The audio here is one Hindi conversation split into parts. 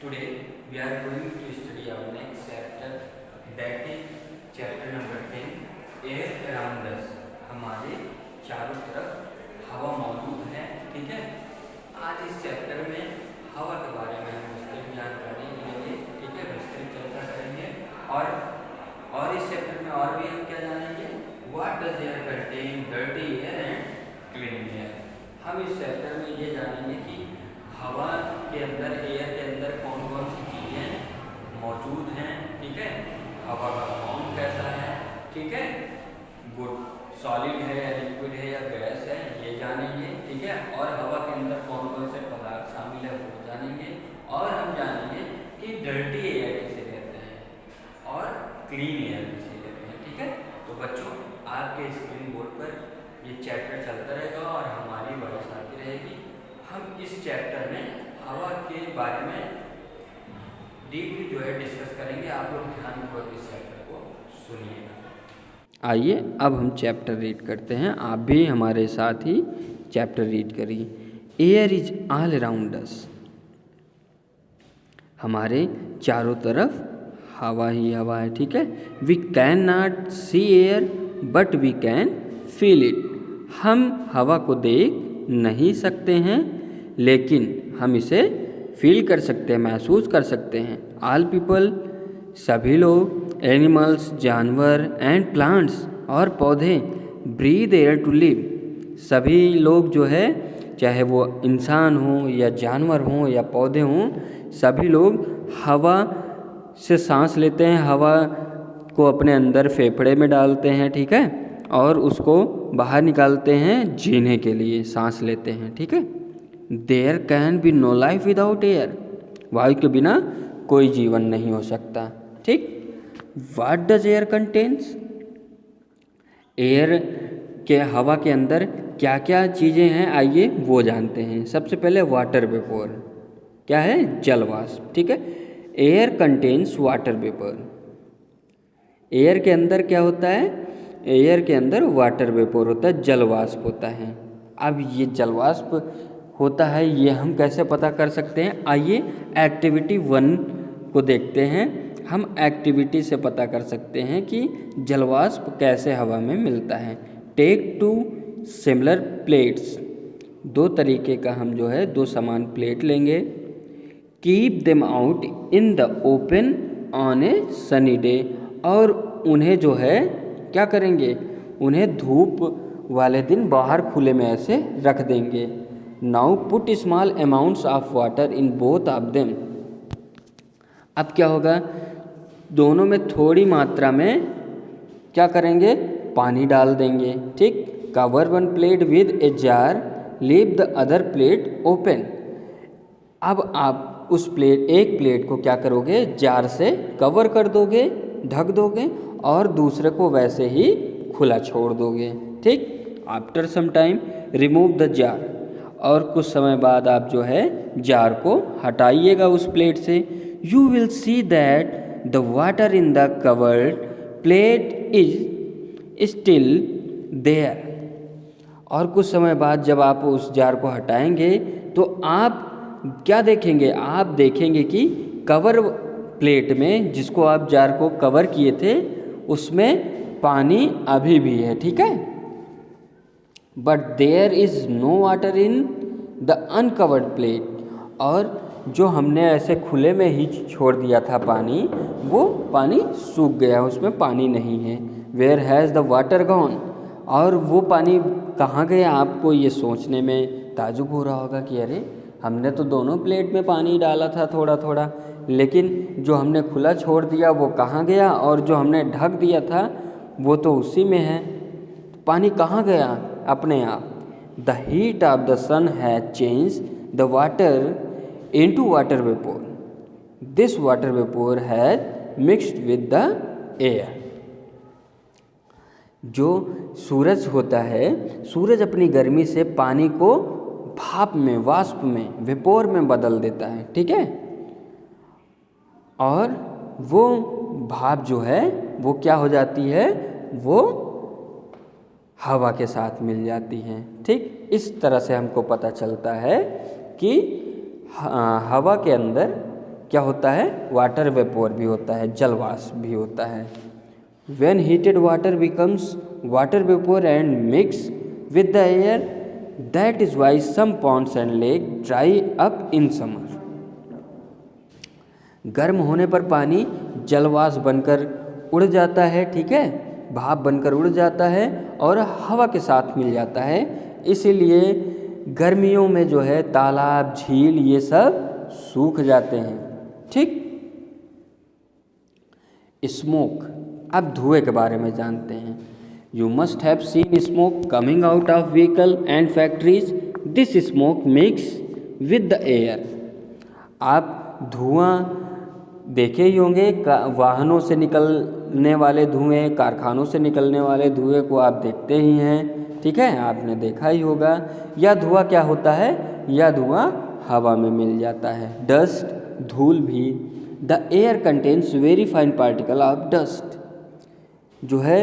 Today we are going to study our next chapter, that is chapter number 10, air around us। हमारे चारों तरफ हवा मौजूद है। ठीक है, आज इस चैप्टर में हवा के बारे में हम विस्तृत जानकारी लेंगे। ठीक है, विस्तृत चर्चा करेंगे और इस चैप्टर में और भी हम क्या जानेंगे, what does air contain, dirty air and clean air. हम इस चैप्टर में ये जानेंगे कि हवा के अंदर, एयर के अंदर कौन कौन सी चीज़ें मौजूद हैं। ठीक है, हवा का फॉर्म कैसा है, ठीक है, गुड सॉलिड है या लिक्विड है या गैस है, ये जानेंगे। ठीक है, और हवा के अंदर कौन कौन से पदार्थ शामिल है वो जानेंगे। और हम जानेंगे कि डर्टी एयर किसे कहते हैं और क्लीन एयर किसे कहते हैं। ठीक है, तो बच्चों आपके स्क्रीन बोर्ड पर ये चैप्टर चलता रहेगा और हमारी बहस आती रहेगी। हम इस चैप्टर में हवा के बारे में डीपली जो है डिस्कस करेंगे। आप लोग ध्यानपूर्वक इस चैप्टर को सुनिएगा। आइए अब हम चैप्टर रीड करते हैं। आप भी हमारे साथ ही चैप्टर रीड करिए। Air is all around us. हमारे चारों तरफ हवा ही हवा है। ठीक है, we can not see air but we can feel it. हम हवा को देख नहीं सकते हैं लेकिन हम इसे फील कर सकते हैं, महसूस कर सकते हैं। ऑल पीपल, सभी लोग, एनिमल्स, जानवर एंड प्लांट्स और पौधे, ब्रीद एयर टू लिव। सभी लोग जो है, चाहे वो इंसान हो या जानवर हो या पौधे हों, सभी लोग हवा से सांस लेते हैं, हवा को अपने अंदर फेफड़े में डालते हैं। ठीक है, और उसको बाहर निकालते हैं जीने के लिए, सांस लेते हैं। ठीक है, there can be no life without air. वायु के बिना कोई जीवन नहीं हो सकता। ठीक, what does air contains. Air के, हवा के अंदर क्या क्या चीज़ें हैं, आइए वो जानते हैं। सबसे पहले वाटर वेपोर, क्या है, जलवाष्प। ठीक है, air contains water vapour. Air के अंदर क्या होता है, एयर के अंदर वाटर वेपोर होता है, जलवाष्प होता है। अब ये जलवाष्प होता है, ये हम कैसे पता कर सकते हैं, आइए एक्टिविटी 1 को देखते हैं। हम एक्टिविटी से पता कर सकते हैं कि जलवाष्प कैसे हवा में मिलता है। Take 2 similar plates. 2 तरीके का हम जो है 2 समान प्लेट लेंगे। Keep them out in the open on A sunny day. और उन्हें जो है क्या करेंगे, उन्हें धूप वाले दिन बाहर खुले में ऐसे रख देंगे। Now put small amounts of water in both of them. अब क्या होगा, दोनों में थोड़ी मात्रा में क्या करेंगे, पानी डाल देंगे। ठीक, cover 1 plate with a jar, leave the other plate open. अब आप उस प्लेट, एक प्लेट को क्या करोगे, जार से कवर कर दोगे, ढक दोगे, और दूसरे को वैसे ही खुला छोड़ दोगे। ठीक, after some time remove the jar. और कुछ समय बाद आप जो है जार को हटाइएगा उस प्लेट से। You will see that the water in the covered plate is still there. और कुछ समय बाद जब आप उस जार को हटाएंगे तो आप क्या देखेंगे, आप देखेंगे कि कवर प्लेट में, जिसको आप जार को कवर किए थे, उसमें पानी अभी भी है। ठीक है, but there is no water in the uncovered plate. और जो हमने ऐसे खुले में ही छोड़ दिया था पानी, वो पानी सूख गया, उसमें पानी नहीं है। Where has the water gone. और वो पानी कहाँ गया, आपको ये सोचने में ताजुब हो रहा होगा कि अरे हमने तो दोनों प्लेट में पानी डाला था थोड़ा थोड़ा, लेकिन जो हमने खुला छोड़ दिया वो कहाँ गया, और जो हमने ढक दिया था वो तो उसी में है। पानी कहाँ गया अपने आप। The heat of the sun has change the water into water vapour. This water vapour has mixed with the air. जो सूरज होता है, सूरज अपनी गर्मी से पानी को भाप में, वाष्प में, वेपोर में बदल देता है। ठीक है, और वो भाप जो है वो क्या हो जाती है, वो हवा के साथ मिल जाती हैं। ठीक, इस तरह से हमको पता चलता है कि हवा के अंदर क्या होता है, वाटर वेपोर भी होता है, जलवाष्प भी होता है। When heated water becomes water vapor and mix with the air, that is why some ponds and lake dry up in summer. गर्म होने पर पानी जलवाष्प बनकर उड़ जाता है, ठीक है, भाप बनकर उड़ जाता है और हवा के साथ मिल जाता है। इसीलिए गर्मियों में जो है तालाब, झील ये सब सूख जाते हैं, ठीक। स्मोक, अब धुएं के बारे में जानते हैं। You must have seen smoke coming out of vehicle and factories. This smoke mix with the air. आप धुआं देखे ही होंगे, वाहनों से निकलने वाले धुएं, कारखानों से निकलने वाले धुएं को आप देखते ही हैं, ठीक है, आपने देखा ही होगा। यह धुआं क्या होता है, यह धुआं हवा में मिल जाता है। डस्ट, धूल भी। The air contains very fine particle of dust. जो है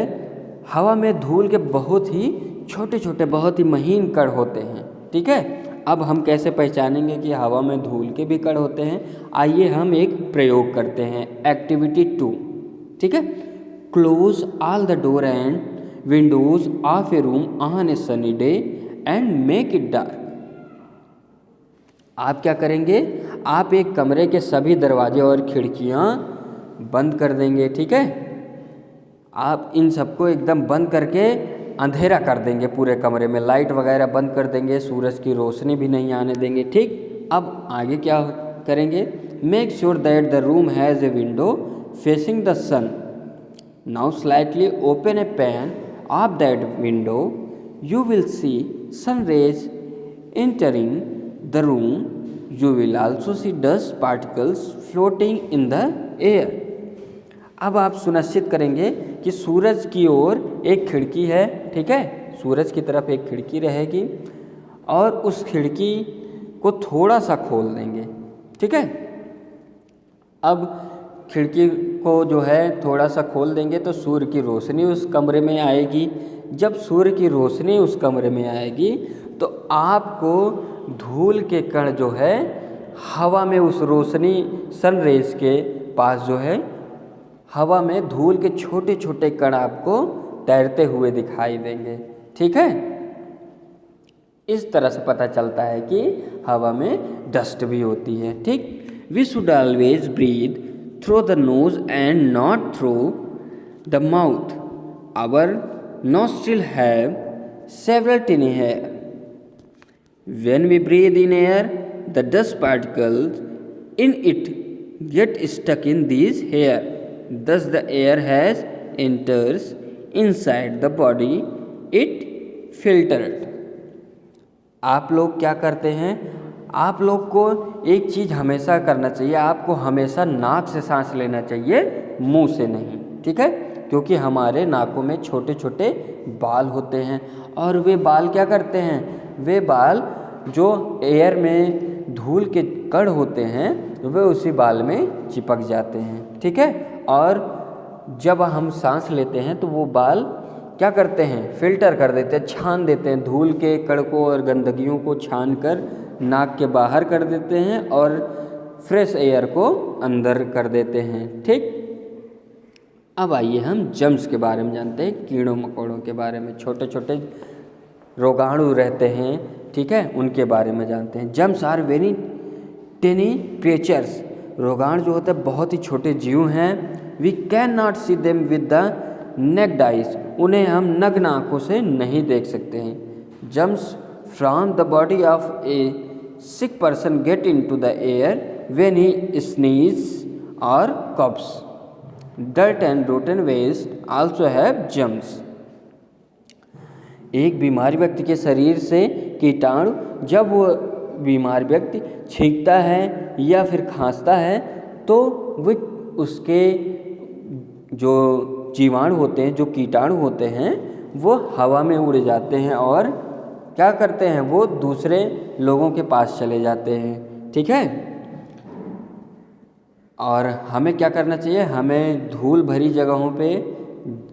हवा में धूल के बहुत ही छोटे छोटे, बहुत ही महीन कण होते हैं, ठीक है। अब हम कैसे पहचानेंगे कि हवा में धूल के भी कण होते हैं? आइए हम एक प्रयोग करते हैं, एक्टिविटी 2, ठीक है। Close all the door and Windows of A room on A sunny day and make it dark. आप क्या करेंगे, आप एक कमरे के सभी दरवाजे और खिड़कियां बंद कर देंगे, ठीक है। आप इन सबको एकदम बंद करके अंधेरा कर देंगे, पूरे कमरे में लाइट वगैरह बंद कर देंगे, सूरज की रोशनी भी नहीं आने देंगे, ठीक। अब आगे क्या करेंगे, make sure that the room has a window facing the sun. Now slightly open a pane of that window, you will see sun rays entering the room, you will also see dust particles floating in the air। अब आप सुनिश्चित करेंगे कि सूरज की ओर एक खिड़की है, ठीक है, सूरज की तरफ एक खिड़की रहेगी और उस खिड़की को थोड़ा सा खोल देंगे, ठीक है। अब खिड़की को जो है थोड़ा सा खोल देंगे तो सूर्य की रोशनी उस कमरे में आएगी। जब सूर्य की रोशनी उस कमरे में आएगी तो आपको धूल के कण जो है हवा में, उस रोशनी सन रेज के पास जो है हवा में धूल के छोटे छोटे कण आपको तैरते हुए दिखाई देंगे, ठीक है। इस तरह से पता चलता है कि हवा में डस्ट भी होती है, ठीक। We should always breathe through the nose and not through the mouth. Our nostril have several tiny hair. When we breathe in air, the dust particles in it get stuck in these hair. Thus the air has enters inside the body, it filtered. आप लोग क्या करते हैं, आप लोग को एक चीज़ हमेशा करना चाहिए, आपको हमेशा नाक से सांस लेना चाहिए, मुंह से नहीं, ठीक है। क्योंकि हमारे नाकों में छोटे छोटे बाल होते हैं और वे बाल क्या करते हैं, वे बाल जो एयर में धूल के कण होते हैं वे उसी बाल में चिपक जाते हैं, ठीक है। और जब हम सांस लेते हैं तो वो बाल क्या करते हैं, फिल्टर कर देते हैं, छान देते हैं, धूल के कण को और गंदगियों को छान कर नाक के बाहर कर देते हैं और फ्रेश एयर को अंदर कर देते हैं, ठीक। अब आइए हम जर्म्स के बारे में जानते हैं, कीड़ों मकोड़ों के बारे में, छोटे छोटे रोगाणु रहते हैं, ठीक है, उनके बारे में जानते हैं। Germs are very tiny creatures. रोगाणु जो होते हैं बहुत ही छोटे जीव हैं। We can not see them with the naked eyes. उन्हें हम नग्न आँखों से नहीं देख सकते हैं। Germs from the body of a sick person get into the air when he sneezes और coughs. Dirt and rotten waste also have germs। एक बीमार व्यक्ति के शरीर से कीटाणु, जब वो बीमार व्यक्ति छींकता है या फिर खांसता है तो वे उसके जो जीवाणु होते हैं, जो कीटाणु होते हैं, वो हवा में उड़ जाते हैं और क्या करते हैं, वो दूसरे लोगों के पास चले जाते हैं, ठीक है। और हमें क्या करना चाहिए, हमें धूल भरी जगहों पे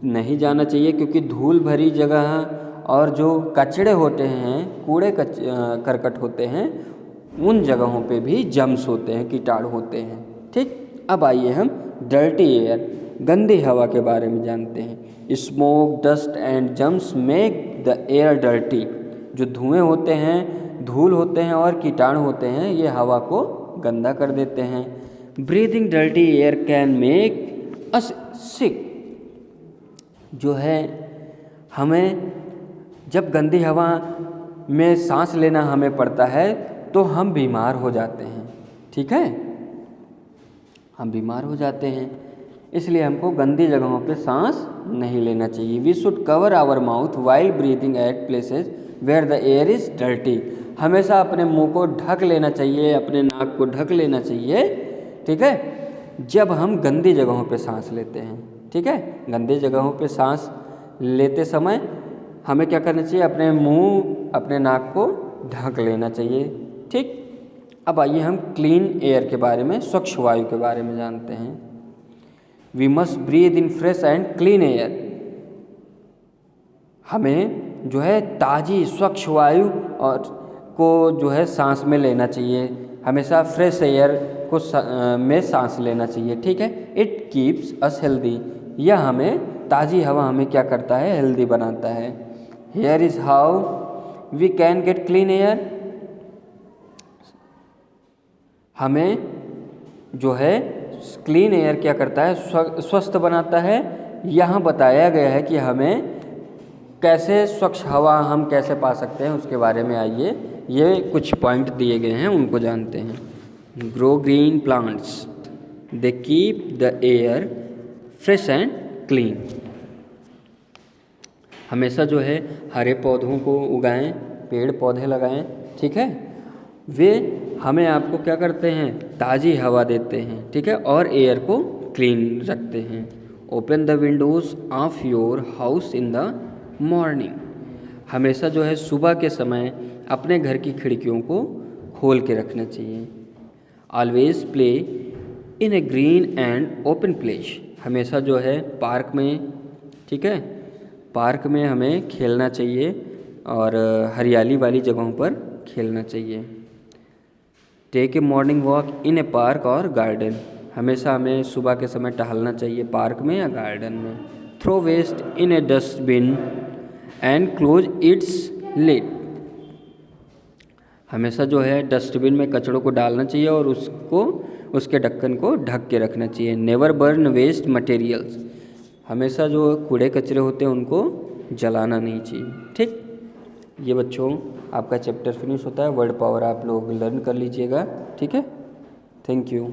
नहीं जाना चाहिए, क्योंकि धूल भरी जगह और जो कचड़े होते हैं, कूड़े करकट होते हैं, उन जगहों पे भी जर्म्स होते हैं, कीटाणु होते हैं, ठीक, अब आइए हम डर्टी एयर, गंदी हवा के बारे में जानते हैं। Smoke, dust and germs make the air dirty. जो धुएं होते हैं, धूल होते हैं और कीटाणु होते हैं, ये हवा को गंदा कर देते हैं। Breathing dirty air can make us sick. जो है हमें जब गंदी हवा में सांस लेना हमें पड़ता है तो हम बीमार हो जाते हैं, ठीक है, हम बीमार हो जाते हैं। इसलिए हमको गंदी जगहों पे सांस नहीं लेना चाहिए। We should cover our mouth while breathing at places where the air is dirty. हमेशा अपने मुंह को ढक लेना चाहिए, अपने नाक को ढक लेना चाहिए, ठीक है, जब हम गंदी जगहों पे सांस लेते हैं, ठीक है। गंदी जगहों पे सांस लेते समय हमें क्या करना चाहिए, अपने मुंह, अपने नाक को ढक लेना चाहिए, ठीक। अब आइए हम क्लीन एयर के बारे में, स्वच्छ वायु के बारे में जानते हैं। We must breathe in fresh and clean air. हमें जो है ताज़ी स्वच्छ वायु और को जो है सांस में लेना चाहिए, हमेशा फ्रेश एयर को में सांस लेना चाहिए, ठीक है। It keeps us healthy. यह हमें, ताज़ी हवा हमें क्या करता है, हेल्दी बनाता है। Here is how we can get clean air. हमें जो है क्लीन एयर क्या करता है, स्वस्थ बनाता है। यहाँ बताया गया है कि हमें कैसे स्वच्छ हवा हम कैसे पा सकते हैं, उसके बारे में आइए ये कुछ पॉइंट दिए गए हैं, उनको जानते हैं। Grow green plants, they keep the air fresh and clean. हमेशा जो है हरे पौधों को उगाएं, पेड़ पौधे लगाएं, ठीक है। वे हमें, आपको क्या करते हैं, ताज़ी हवा देते हैं, ठीक है, और एयर को क्लीन रखते हैं। Open the Windows of your house in the morning. हमेशा जो है सुबह के समय अपने घर की खिड़कियों को खोल के रखना चाहिए। Always play in A green and open place. हमेशा जो है पार्क में, ठीक है, पार्क में हमें खेलना चाहिए और हरियाली वाली जगहों पर खेलना चाहिए। Take a morning walk in a park और गार्डन। हमेशा हमें सुबह के समय टहलना चाहिए पार्क में या गार्डन में। Throw waste in a dustbin and close its lid. हमेशा जो है डस्टबिन में कचड़ों को डालना चाहिए और उसको, उसके ढक्कन को ढक के रखना चाहिए। Never burn waste materials. हमेशा जो कूड़े कचरे होते हैं उनको जलाना नहीं चाहिए, ठीक। ये बच्चों आपका चैप्टर फिनिश होता है। वर्ड पावर आप लोग लर्न कर लीजिएगा, ठीक है। Thank you.